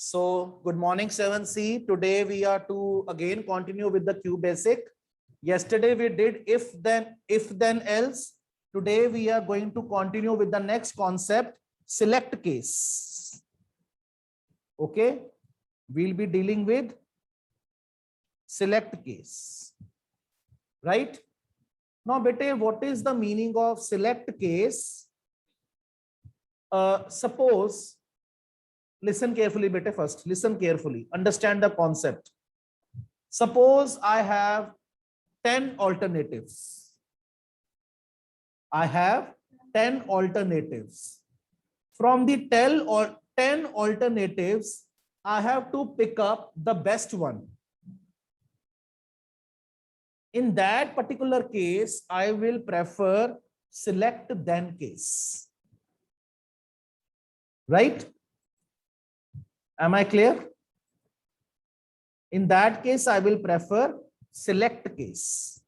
So good morning 7C. Today we are to again continue with the Q basic. Yesterday we did if then else. Today we are going to continue with the next concept, select case. Okay, we'll be dealing with select case, right? Now bete, what is the meaning of select case? Suppose, listen carefully bete, first listen carefully, understand the concept. Suppose I have 10 alternatives. I have 10 alternatives. From the 10 alternatives, I have to pick up the best one. In that particular case, I will prefer select then case. Right? Am I clear? In that case, I will prefer select case.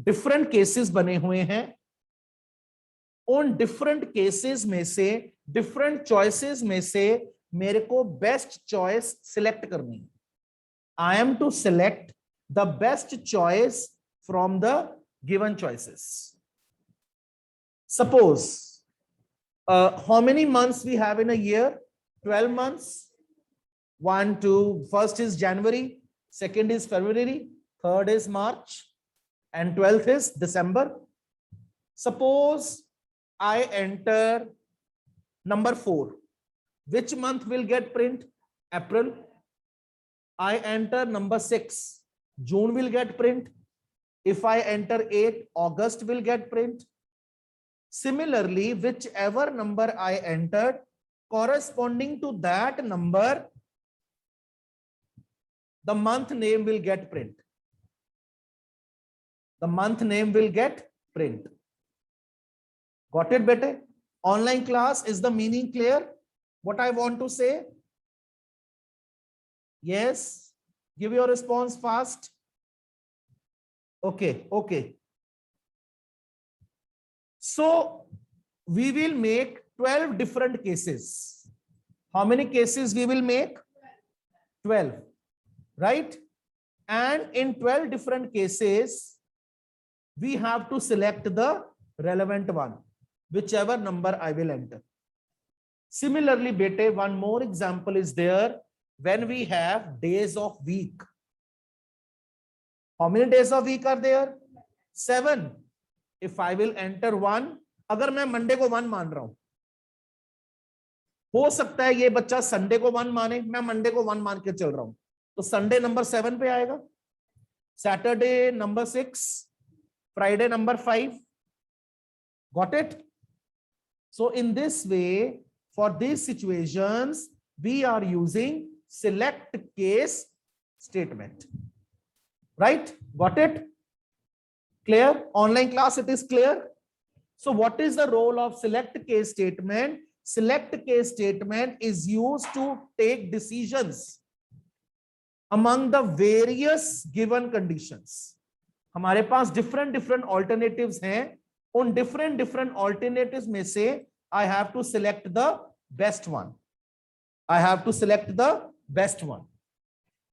Different cases बने हुए हैं. उन different cases में से, different choices में से मेरे को best choice select करनी है. I am to select the best choice from the given choices. Suppose, how many months we have in a year? 12 months. First is January, second is February, third is March, and 12th is December. Suppose I enter number 4. Which month will get print? April. I enter number 6. June will get print. If I enter 8, August will get print. Similarly, whichever number I entered, corresponding to that number, the month name will get print. The month name will get print. Got it, bete? Online class, is the meaning clear? What I want to say? Yes? Give your response fast. Okay, okay. So we will make 12 different cases. How many cases we will make? 12. Right? And in 12 different cases, we have to select the relevant one, whichever number I will enter. Similarly, bete, one more example is there when we have days of week. How many days of week are there? 7. If I will enter 1, अगर मैं Monday को 1 मान रहा हूं, हो सकता है ये बच्चा संडे को 1 माने, मैं मंडे को 1 मान के चल रहा हूं, तो संडे नंबर 7 पे आएगा, Saturday number 6, Friday number 5. Got it? So in this way, for these situations, we are using select case statement. Right? Got it? Clear? Online class, it is clear? So what is the role of select case statement? Select case statement is used to take decisions among the various given conditions. हमारे पास different alternatives हैं. उन different alternatives में से I have to select the best one. I have to select the best one.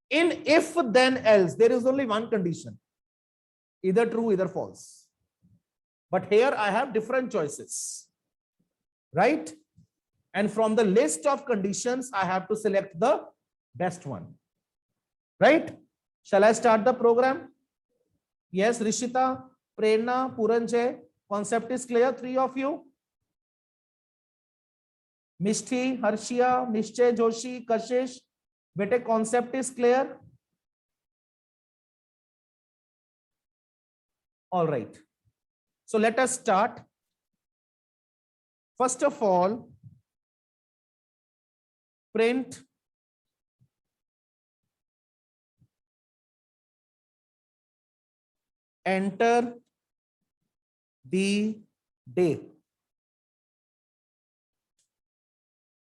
In if then else, there is only one condition. Either true, either false. But here I have different choices. Right? And from the list of conditions, I have to select the best one. Right? Shall I start the program? Yes, Rishita, Prerna, Puranjay, concept is clear, 3 of you? Mishti, Harshia, Nishchay, Joshi, Kashish, bete, concept is clear? All right. So let us start. First of all, print enter the day.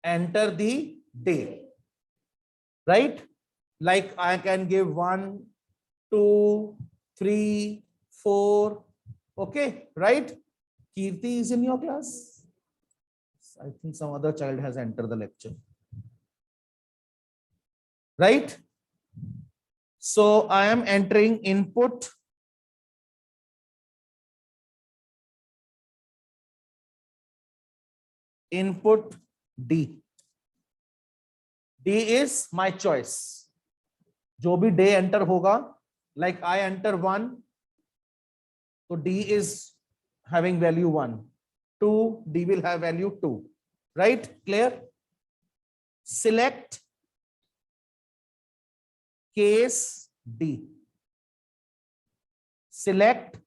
Enter the day. Right? Like I can give 1, 2, 3, 4. Okay, right? Kirti is in your class. I think some other child has entered the lecture. right? So I am entering input D. D is my choice. जो भी day enter होगा, like I enter 1, so D is having value 1. 2, D will have value 2. Right? Clear? Select case D. Select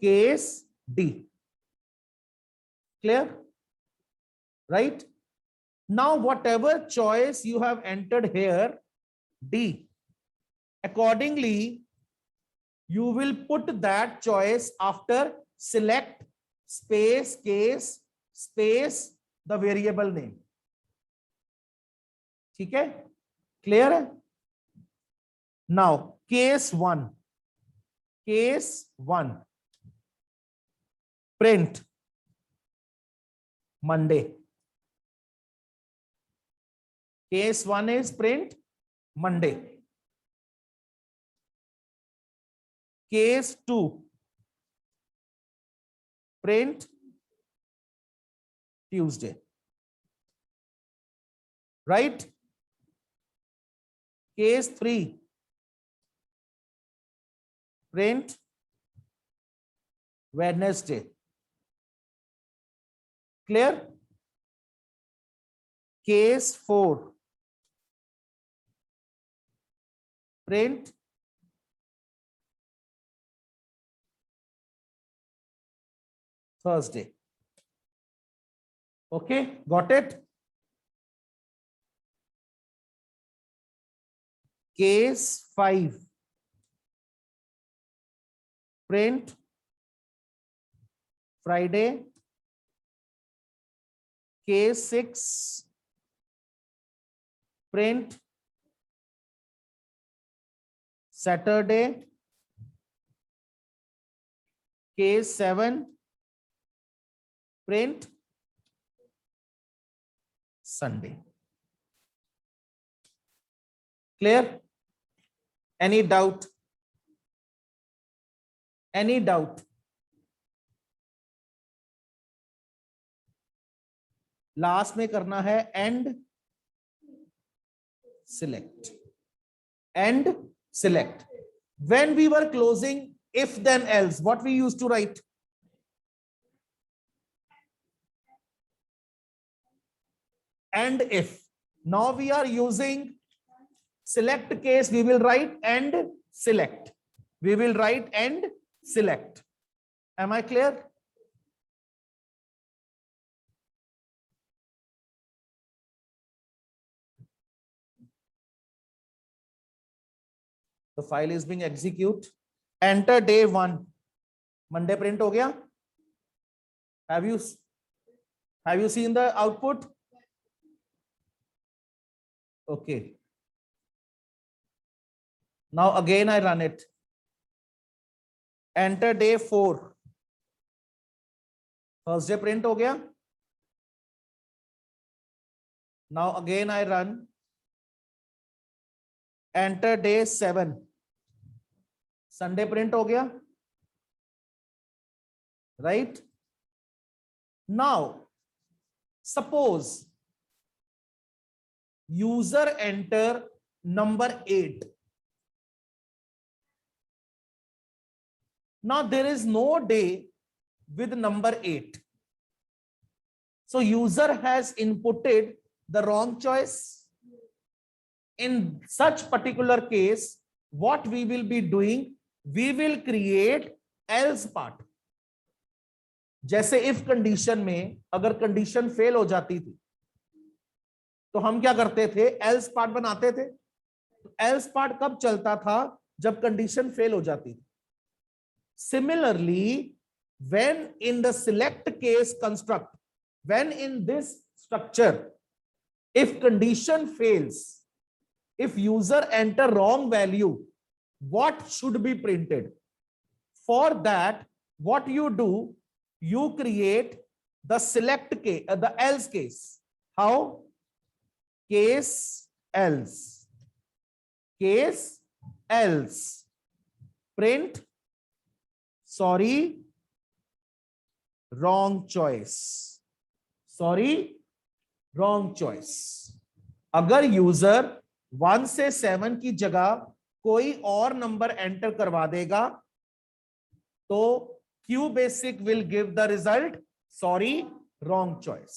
case D. Clear? Right? Now, whatever choice you have entered here, D, accordingly, you will put that choice after select space case space the variable name. ठीक है? Clear है? Now, case 1. Case 1. Print Monday. Case 1 is print Monday. Case 2, print Tuesday. Right? Case 3, print Wednesday. Clear? Case 4, print Thursday. Okay, got it? Case 5, print Friday. Case 6, print Saturday. Case 7, print Sunday. Clear? Any doubt? Any doubt? Last में करना है and select. And select. When we were closing if then else, what we used to write? And if. Now we are using select case, we will write and select. We will write and select. Am I clear? The file is being executed. Enter day 1. Monday print हो गया? Have you seen the output? Okay. Now again I run it. Enter day 4. Thursday print हो गया? Now again I run. Enter day 7. Sunday print हो गया? Right? Now, suppose user enter number 8. Now there is no day with number 8. So user has inputted the wrong choice. In such particular case, what we will be doing, we will create else part. जैसे if condition में अगर condition fail हो जाती थी तो हम क्या करते थे? else पार्ट बनाते थे. else पार्ट कब चलता था? जब कंडीशन फेल हो जाती थी. Similarly, when in the select case construct, when in this structure, if condition fails, if user enter wrong value, what should be printed? For that, what you do, you create the select case, the else case. How? Case else. case else, print, sorry, wrong choice, sorry, wrong choice. अगर user 1 से 7 की जगह कोई और number enter करवा देगा तो QBasic will give the result sorry wrong choice.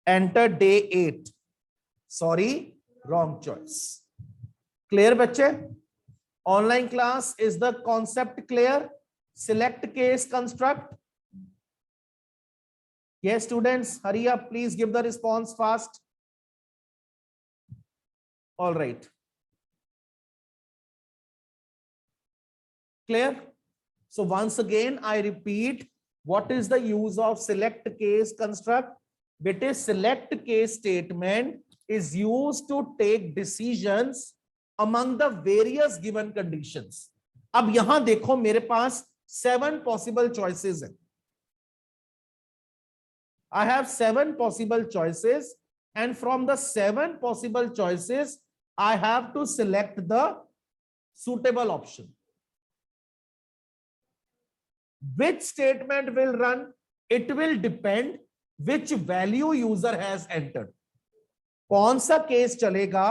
Enter day 8, sorry wrong choice. Clear बच्चे? Online class, is the concept clear? Select case construct. Yes, students, hurry up, please give the response fast. All right. Clear? So once again, I repeat, what is the use of select case construct? Bete, select case statement is used to take decisions among the various given conditions. अब यहां देखो मेरे पास 7 possible choices हैं. I have 7 possible choices, and from the 7 possible choices, I have to select the suitable option. Which statement will run? It will depend which value user has entered. कौन सा case चलेगा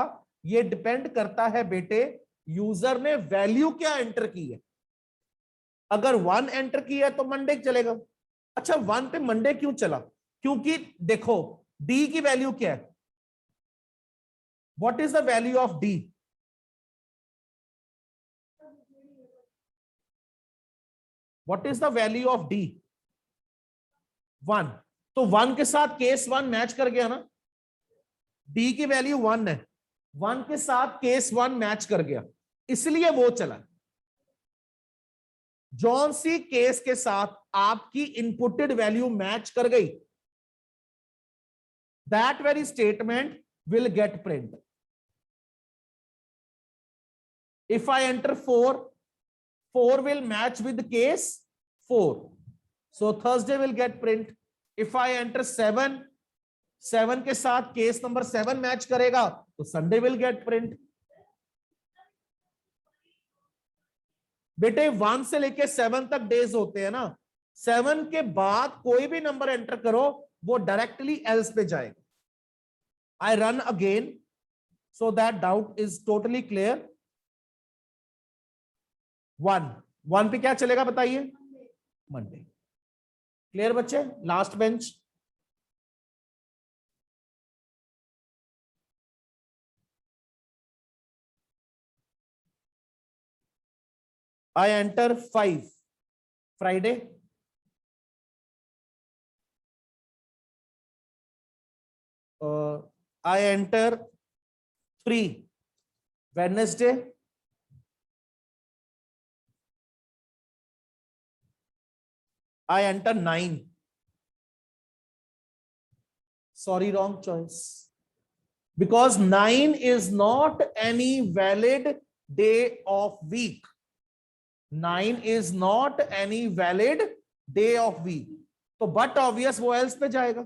ये depend करता है बेटे user ने value क्या enter की है. अगर 1 एंटर की है तो मंडे चलेगा. अच्छा 1 पे मंडे क्यों चला? क्योंकि देखो डी की वैल्यू क्या है? What is the value of D? What is the value of D? 1. तो 1 के साथ केस 1 मैच कर गया ना. डी की वैल्यू 1 है, 1 के साथ केस 1 मैच कर गया, इसलिए वो चला. जौन सी केस के साथ आपकी इनपुटेड वैल्यू मैच कर गई, that very statement will get print. If I enter 4, 4 will match with case 4, so Thursday will get print. If I enter 7, 7 के साथ केस नंबर 7 मैच करेगा तो Sunday will get print. बेटे 1 से लेके 7 तक डेज होते हैं ना. 7 के बाद कोई भी नंबर एंटर करो वो डायरेक्टली एल्स पे जाएगा. I run again so that doubt is totally clear. 1 पे क्या चलेगा बताइए? मंडे. क्लियर बच्चे? Last bench. I enter 5, Friday. I enter 3, Wednesday. I enter 9. Sorry, wrong choice. Because 9 is not any valid day of week. 9 is not any valid day of week. तो but obvious वो else पे जाएगा.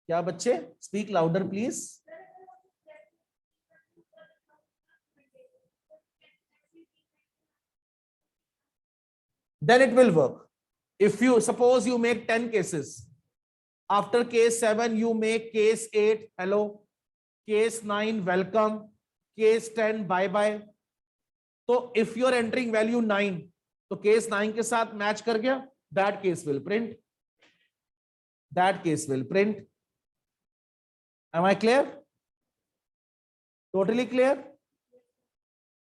क्या बच्चे? Speak louder please. Then it will work. If you suppose you make 10 cases, after case 7 you make case 8 hello, case 9 welcome, case 10 bye bye. तो if you are entering value 9, तो case 9 के साथ match कर गया, that case will print. That case will print. Am I clear? Totally clear?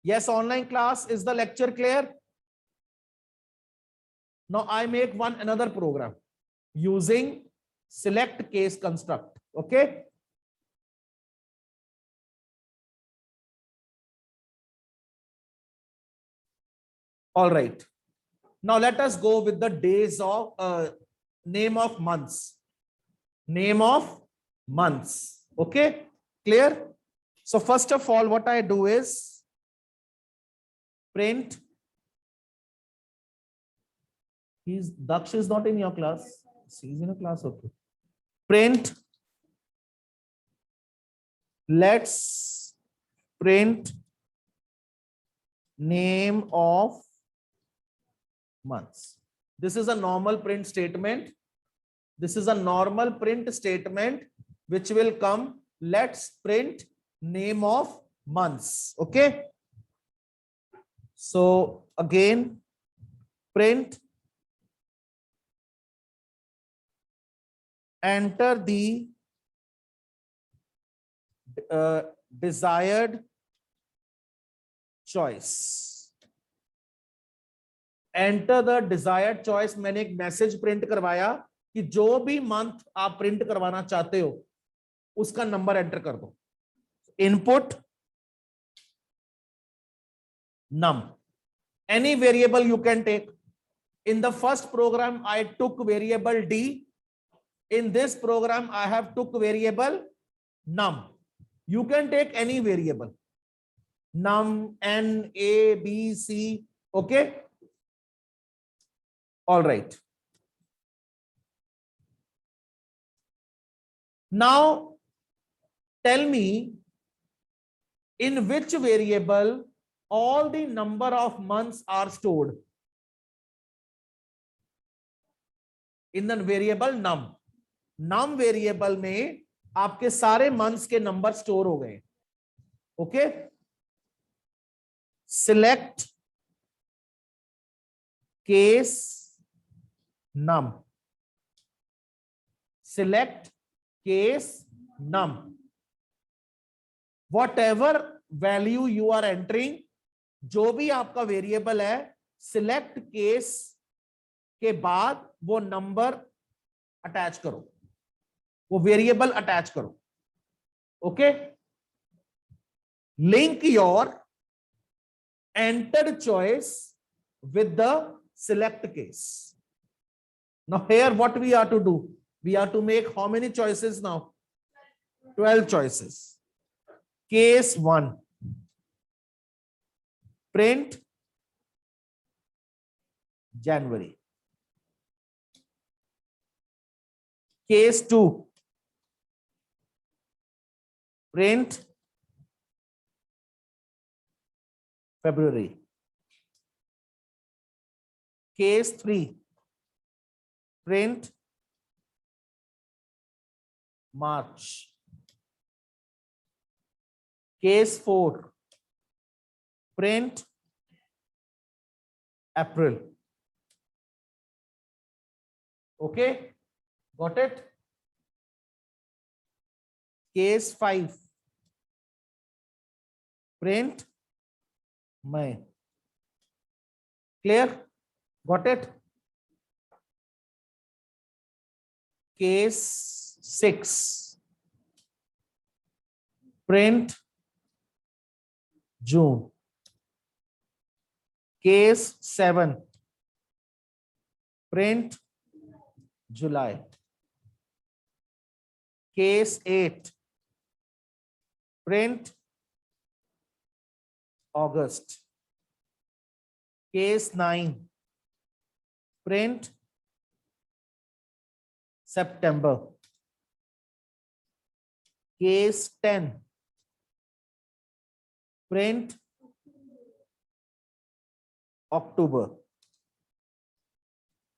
Yes, online class, is the lecture clear? Now I make another program using select case construct. Okay. All right. Now let us go with the days of name of months. Name of months. Okay. Clear? So first of all, what I do is print. Daksh is not in your class. He's in a class. Okay. Print. Let's print name of months. This is a normal print statement. This is a normal print statement which will come. Let's print name of months. Okay. So again, print, enter the desired choice. Enter the desired choice. मैंने एक message print करवाया कि जो भी month आप print करवाना चाहते हो उसका नंबर एंटर कर दो. Input num. Any variable you can take. In the first program I took variable d. In this program I have took variable num. You can take any variable. Num, n, a, b, c. Okay. All right. Now tell me in which variable all the number of months are stored. In the variable num. Num variable में आपके सारे months के number store हो गए. Okay. Select case num. Select case num. Whatever value you are entering, जो भी आपका variable है, सिलेक्ट केस के बाद वो नंबर अटैच करो, वो वेरिएबल अटैच करो. Okay. Link your entered choice with the select case. Now here what we are to do? We are to make how many choices now? 12 choices. Case 1. Print January. Case 2. Print February. Case 3. Print March. Case 4. Print April. Okay, got it? Case 5. Print May. Clear? Got it? Case 6. Print June. Case 7. Print July. Case 8. Print August. Case 9. Print September. Case 10. Print October.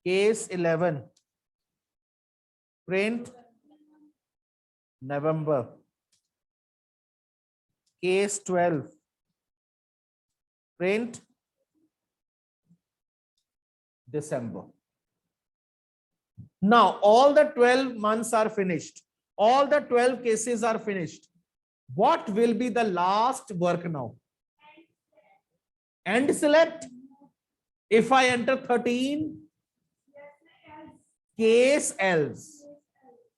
Case 11. Print November. Case 12. Print December. Now all the 12 months are finished. All the 12 cases are finished. What will be the last work now? End select. If I enter 13, case else.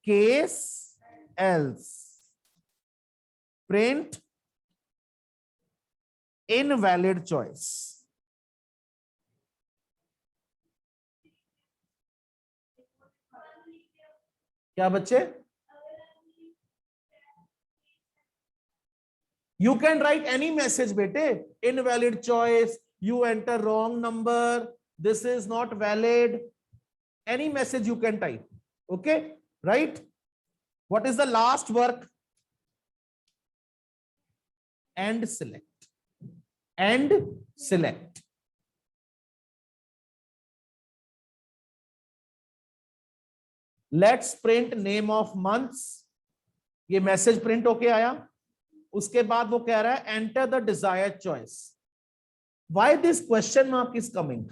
Case else. Print invalid choice. क्या बच्चे? You can write any message बेटे. Invalid choice, you enter wrong number, this is not valid, any message you can type. Okay, right? What is the last work? And select. And select. Let's print name of months. ये message print होके आया. उसके बाद वो कह रहा है enter the desired choice. Why this question mark is coming?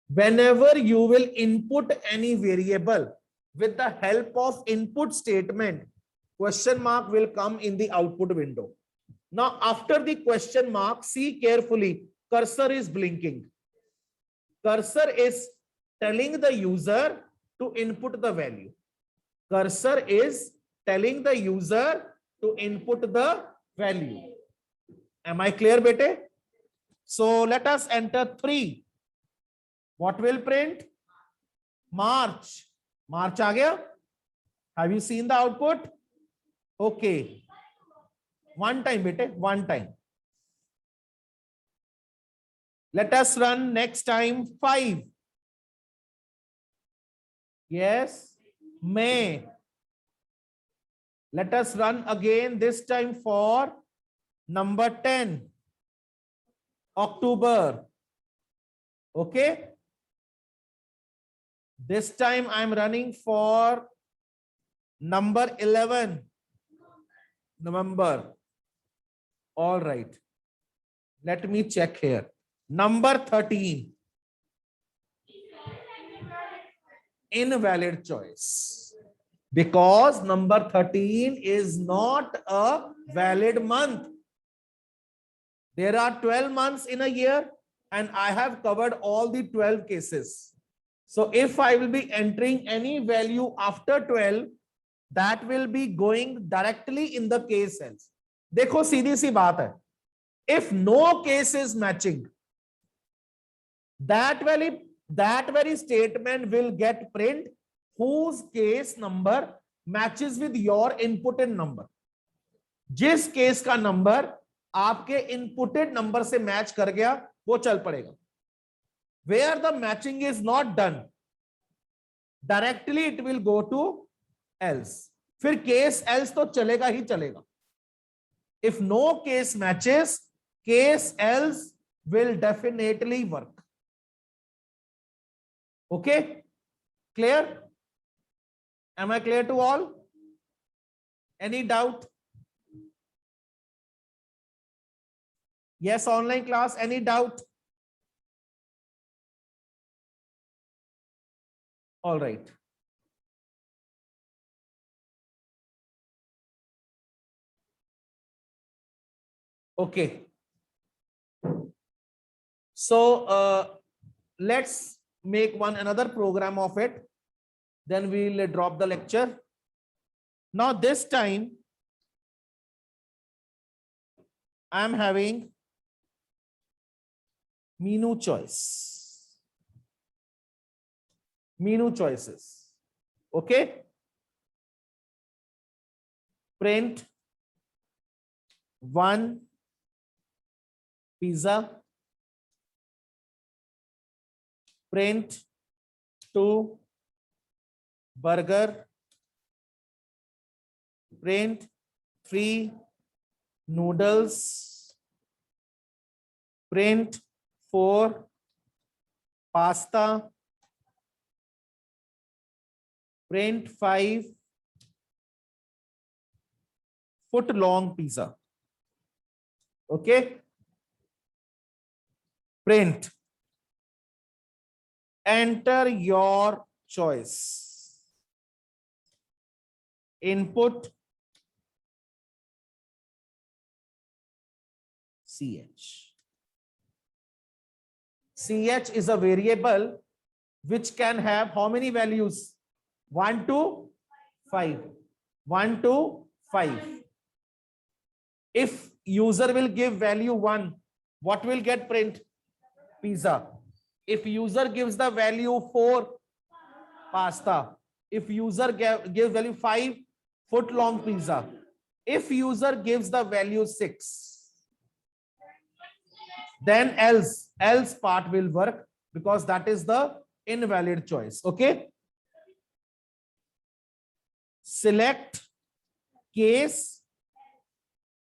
Whenever you will input any variable with the help of input statement, question mark will come in the output window. Now, after the question mark, see carefully, cursor is blinking. Cursor is telling the user to input the value. Cursor is telling the user to input the value. Am I clear, bete? So let us enter 3. What will print? March. March aa gaya? Have you seen the output? Okay. One time, bete, one time. Let us run next time 5. Yes. May. Let us run again, this time for number 10. October. Okay. This time I'm running for number 11. November. All right. Let me check here. Number 13. Invalid choice. Because number 13 is not a valid month. There are 12 months in a year and I have covered all the 12 cases. So if I will be entering any value after 12, that will be going directly in the case cells. देखो सीधी सी बात है. If no case is matching, that very statement will get print whose case number matches with your inputted number. जिस case का number आपके inputted number से match कर गया वो चल पड़ेगा. Where the matching is not done, directly it will go to else. फिर case else तो चलेगा ही चलेगा. If no case matches, case else will definitely work. Okay? Clear? Am I clear to all? Any doubt? Yes, online class, any doubt? All right. Okay. So let's make another program of it. Then we'll drop the lecture. Now this time I'm having menu choice. Menu choices. Okay. Print 1 pizza. Print 2 burger. Print 3 noodles. Print 4 pasta. Print 5 foot long pizza. Okay. Print. Enter your choice. Input CH. CH is a variable which can have how many values? 1 to 5. 1 to 5. If user will give value 1, what will get print? Pizza. If user gives the value 4, pasta. If user gives value 5, foot long pizza. If user gives the value 6, then else part will work because that is the invalid choice. Okay, select case,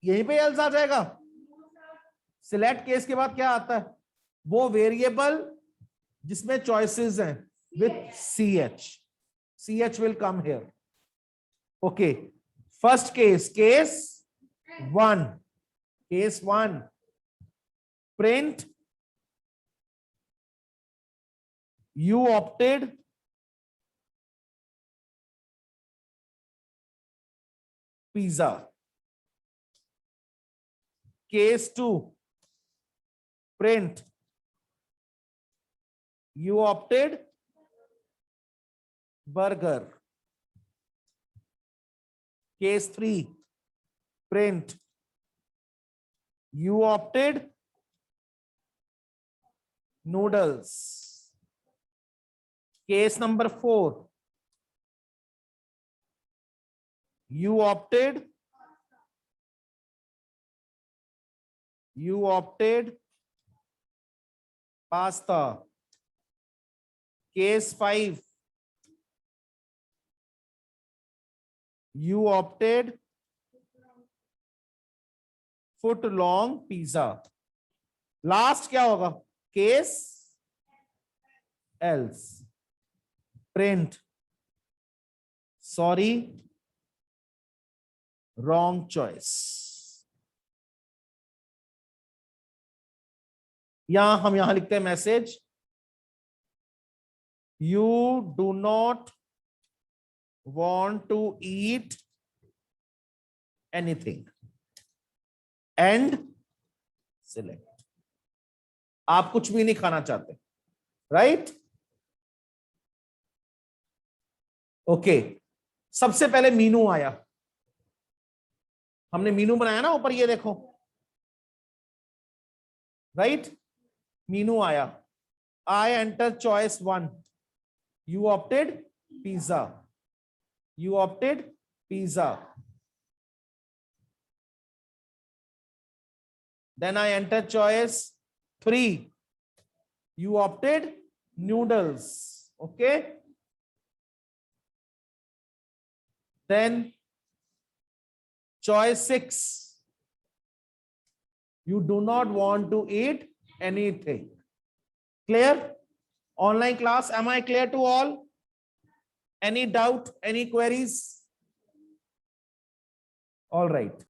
यहीं पे else आ जाएगा. Select case के बाद क्या आता है, वो variable जिसमें चॉइसेस हैं with ch will come here. Okay, first case 1, case 1, print you opted pizza. Case 2, print you opted burger. Case 3, print you opted noodles. Case number 4, you opted pasta. Case 5, you opted foot long pizza. Last क्या होगा, case else, print sorry wrong choice. हम यहां लिखते हैं message, you do not want to eat anything and select. आप कुछ भी नहीं खाना चाहते, राइट? ओके, सबसे पहले मीनू आया, हमने मीनू बनाया ना ऊपर, ये देखो, राइट? मीनू आया, I enter choice 1, you opted pizza. Then I enter choice 3, you opted noodles. Okay, then choice 6, you do not want to eat anything. Clear? Online class, am I clear to all? Any doubt, any queries? All right.